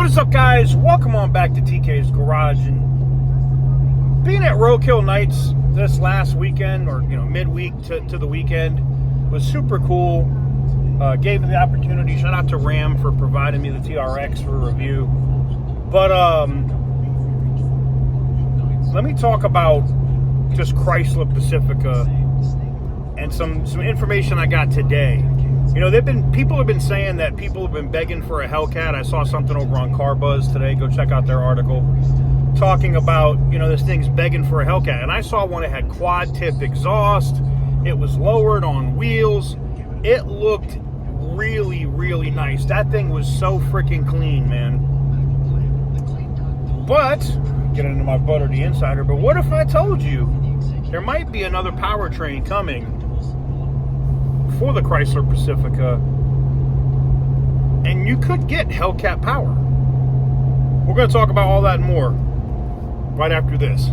What is up, guys? Welcome on back to TK's Garage. And being at Roadkill Nights this last weekend, or midweek to the weekend, was super cool. Gave me the opportunity. Shout out to Ram for providing me the TRX for a review. But let me talk about just Chrysler Pacifica and some information I got today. People have been saying that people have been begging for a hellcat. I saw something over on Car Buzz today. Go check out their article talking about, this thing's begging for a hellcat. And I saw one that had quad tip exhaust. It was lowered on wheels. It looked really, really nice. That thing was so freaking clean, man. But, get into my Butter the Insider, but what if I told you there might be another powertrain coming for the Chrysler Pacifica, and you could get hellcat power? We're going to talk about all that and more right after this.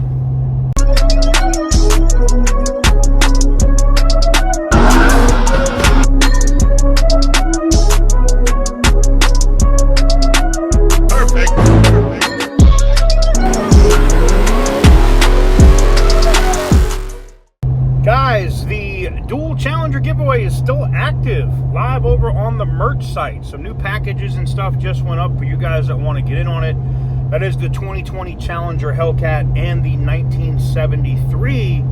Guys, the dual Challenger giveaway is still active, live over on the merch site. Some new packages and stuff just went up for you guys that want to get in on it. That is the 2020 Challenger Hellcat and the 1973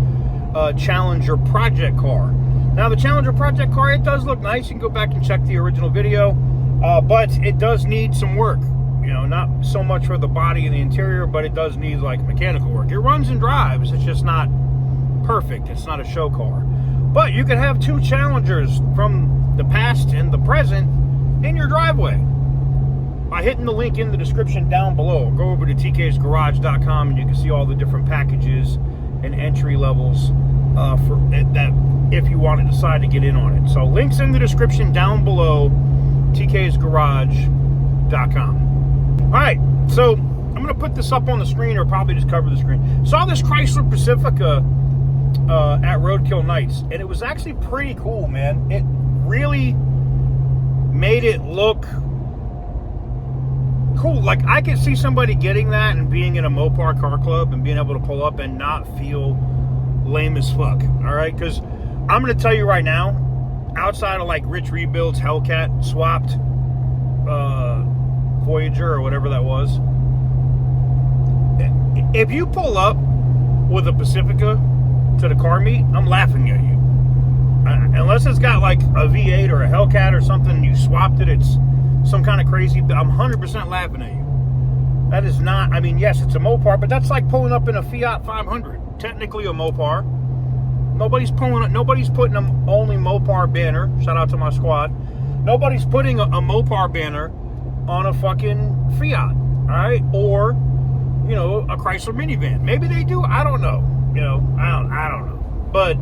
Challenger Project car. Now, the Challenger Project car, it does look nice. You can go back and check the original video, but it does need some work. Not so much for the body and the interior, but it does need like mechanical work. It runs and drives. It's just not perfect. It's not a show car. But you could have two Challengers from the past and the present in your driveway by hitting the link in the description down below. Go over to tksgarage.com and you can see all the different packages and entry levels for that if you want to decide to get in on it. So links in the description down below, tksgarage.com. Alright, so I'm going to put this up on the screen, or probably just cover the screen. Saw this Chrysler Pacifica at Roadkill Nights, and it was actually pretty cool, man. It really made it look cool. Like, I could see somebody getting that and being in a Mopar car club and being able to pull up and not feel lame as fuck. Alright, because I'm going to tell you right now, outside of like Rich Rebuild's Hellcat swapped Voyager or whatever that was, if you pull up with a Pacifica to the car meet, I'm laughing at you. Unless it's got like a V8 or a Hellcat or something and you swapped it, it's some kind of crazy, I'm 100% laughing at you. That is not, yes, it's a Mopar, but that's like pulling up in a Fiat 500. Technically a Mopar. Nobody's putting an only Mopar banner. Shout out to my squad. Nobody's putting a Mopar banner on a fucking Fiat, all right? Or, a Chrysler minivan. Maybe they do, I don't know. I don't know. But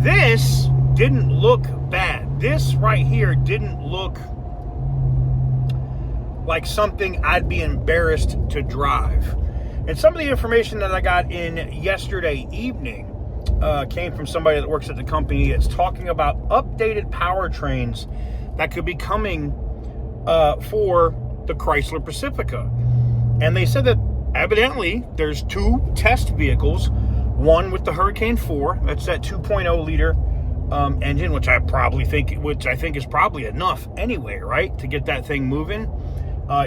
this didn't look bad. This right here didn't look like something I'd be embarrassed to drive. And some of the information that I got in yesterday evening came from somebody that works at the company. It's talking about updated powertrains that could be coming for the Chrysler Pacifica. And they said that evidently there's two test vehicles, one with the Hurricane 4, that's that 2.0 liter engine, which I think is probably enough anyway, right, to get that thing moving,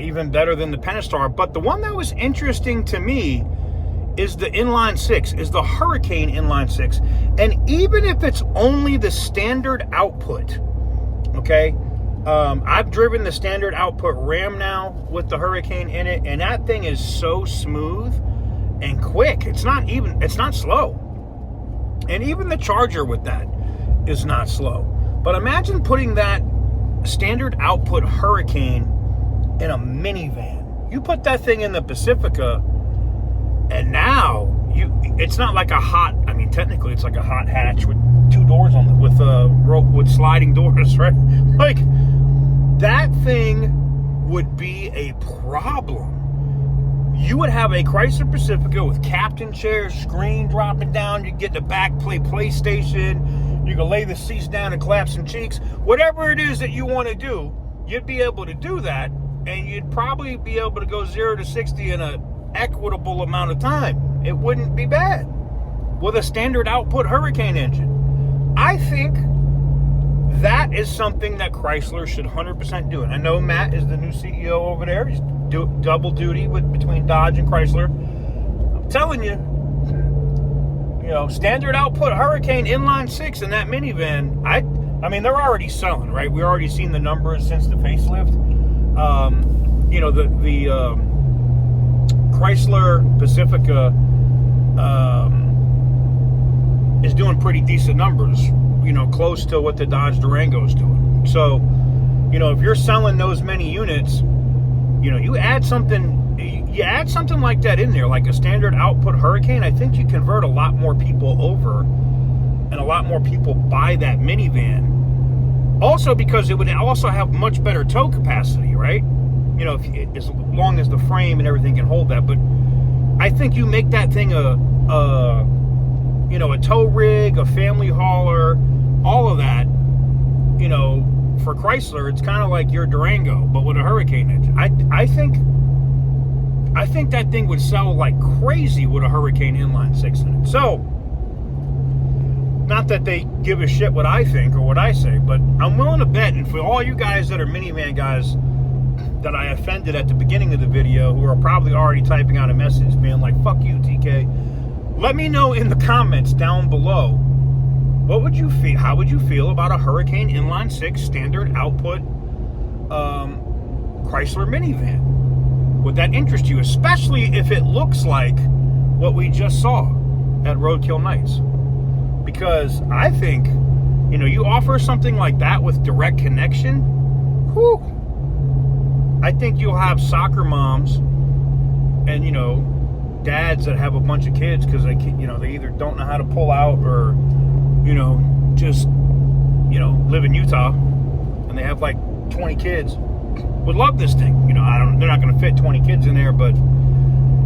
even better than the Pentastar. But the one that was interesting to me is the inline 6, is the Hurricane inline 6. And even if it's only the standard output, okay, I've driven the standard output Ram now with the Hurricane in it, and that thing is so smooth and quick. It's not slow. And even the Charger with that is not slow. But imagine putting that standard output Hurricane in a minivan. You put that thing in the Pacifica, and now it's not like a hot, technically it's like a hot hatch with two doors on it, with sliding doors, right? Like, that thing would be a problem. You would have a Chrysler Pacifica with captain chairs, screen dropping down. You get the back PlayStation. You can lay the seats down and clap some cheeks. Whatever it is that you want to do, you'd be able to do that and you'd probably be able to go 0 to 60 in an equitable amount of time. It wouldn't be bad with a standard output Hurricane engine. I think that is something that Chrysler should 100% do. And I know Matt is the new CEO over there. He's double duty between Dodge and Chrysler. I'm telling you, standard output Hurricane inline 6 in that minivan. I mean, they're already selling, right? We already seen the numbers since the facelift. The Chrysler Pacifica is doing pretty decent numbers, close to what the Dodge Durango's doing. So, if you're selling those many units, you add something like that in there, like a standard output Hurricane. I think you convert a lot more people over, and a lot more people buy that minivan. Also, because it would also have much better tow capacity, right? As long as the frame and everything can hold that. But I think you make that thing a tow rig, a family hauler, all of that. For Chrysler, it's kind of like your Durango, but with a Hurricane engine. I think that thing would sell like crazy with a Hurricane inline 6 in it. So, not that they give a shit what I think or what I say, but I'm willing to bet, and for all you guys that are minivan guys that I offended at the beginning of the video, who are probably already typing out a message being like, fuck you, TK, let me know in the comments down below, what would you feel? How would you feel about a Hurricane inline 6 standard output Chrysler minivan? Would that interest you, especially if it looks like what we just saw at Roadkill Nights? Because I think, you offer something like that with direct connection, whew, I think you'll have soccer moms and, dads that have a bunch of kids because they either don't know how to pull out or, just, live in Utah and they have like 20 kids, would love this thing. They're not going to fit 20 kids in there, but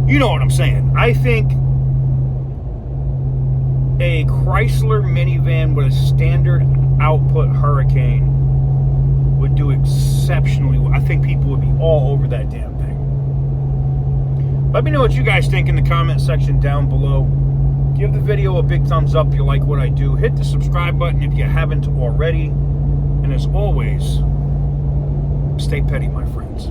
you know what I'm saying. I think a Chrysler minivan with a standard output Hurricane would do exceptionally well. I think people would be all over that damn thing. Let me know what you guys think in the comment section down below. Give the video a big thumbs up if you like what I do. Hit the subscribe button if you haven't already. And as always, stay petty, my friends.